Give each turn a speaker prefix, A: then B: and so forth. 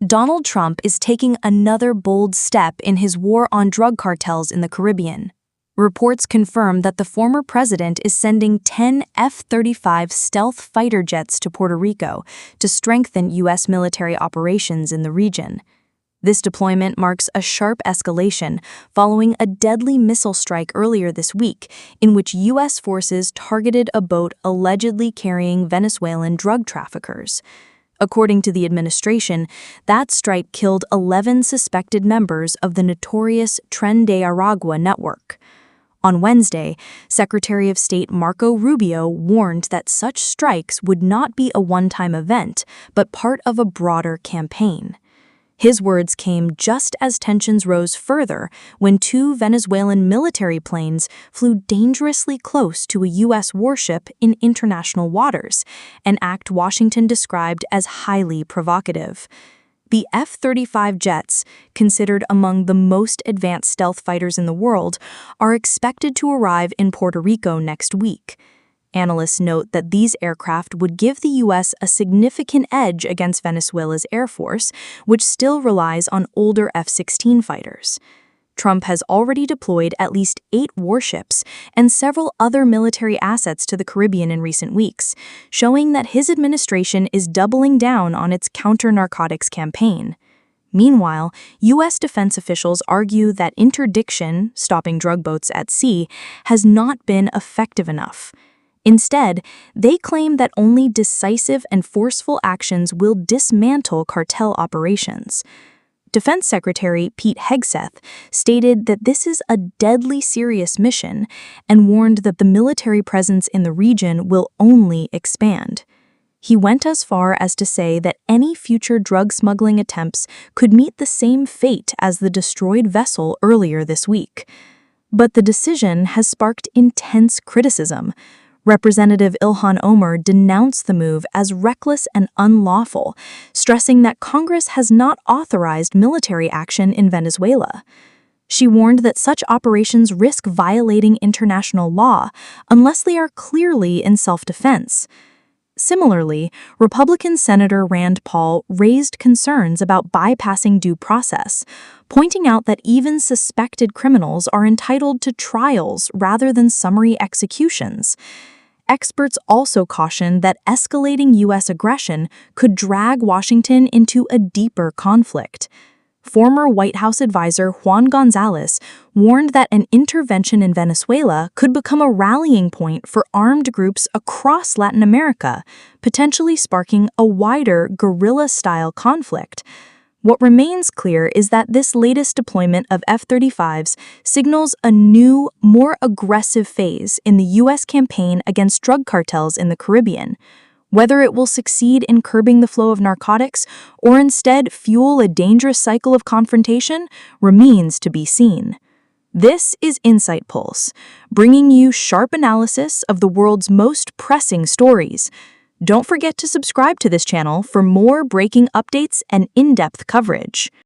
A: Donald Trump is taking another bold step in his war on drug cartels in the Caribbean. Reports confirm that the former president is sending 10 F-35 stealth fighter jets to Puerto Rico to strengthen U.S. military operations in the region. This deployment marks a sharp escalation following a deadly missile strike earlier this week in which U.S. forces targeted a boat allegedly carrying Venezuelan drug traffickers. According to the administration, that strike killed 11 suspected members of the notorious Tren de Aragua network. On Wednesday, Secretary of State Marco Rubio warned that such strikes would not be a one-time event, but part of a broader campaign. His words came just as tensions rose further when two Venezuelan military planes flew dangerously close to a U.S. warship in international waters, an act Washington described as highly provocative. The F-35 jets, considered among the most advanced stealth fighters in the world, are expected to arrive in Puerto Rico next week. Analysts note that these aircraft would give the U.S. a significant edge against Venezuela's Air Force, which still relies on older F-16 fighters. Trump has already deployed at least 8 warships and several other military assets to the Caribbean in recent weeks, showing that his administration is doubling down on its counter-narcotics campaign. Meanwhile, U.S. defense officials argue that interdiction, stopping drug boats at sea, has not been effective enough. Instead, they claim that only decisive and forceful actions will dismantle cartel operations. Defense Secretary Pete Hegseth stated that this is a deadly serious mission and warned that the military presence in the region will only expand. He went as far as to say that any future drug smuggling attempts could meet the same fate as the destroyed vessel earlier this week. But the decision has sparked intense criticism. Representative Ilhan Omar denounced the move as reckless and unlawful, stressing that Congress has not authorized military action in Venezuela. She warned that such operations risk violating international law unless they are clearly in self-defense. Similarly, Republican Senator Rand Paul raised concerns about bypassing due process, pointing out that even suspected criminals are entitled to trials rather than summary executions. Experts also cautioned that escalating U.S. aggression could drag Washington into a deeper conflict. Former White House advisor Juan Gonzalez warned that an intervention in Venezuela could become a rallying point for armed groups across Latin America, potentially sparking a wider guerrilla-style conflict. What remains clear is that this latest deployment of F-35s signals a new, more aggressive phase in the U.S. campaign against drug cartels in the Caribbean. Whether it will succeed in curbing the flow of narcotics or instead fuel a dangerous cycle of confrontation remains to be seen. This is InsightPulse, bringing you sharp analysis of the world's most pressing stories. Don't forget to subscribe to this channel for more breaking updates and in-depth coverage.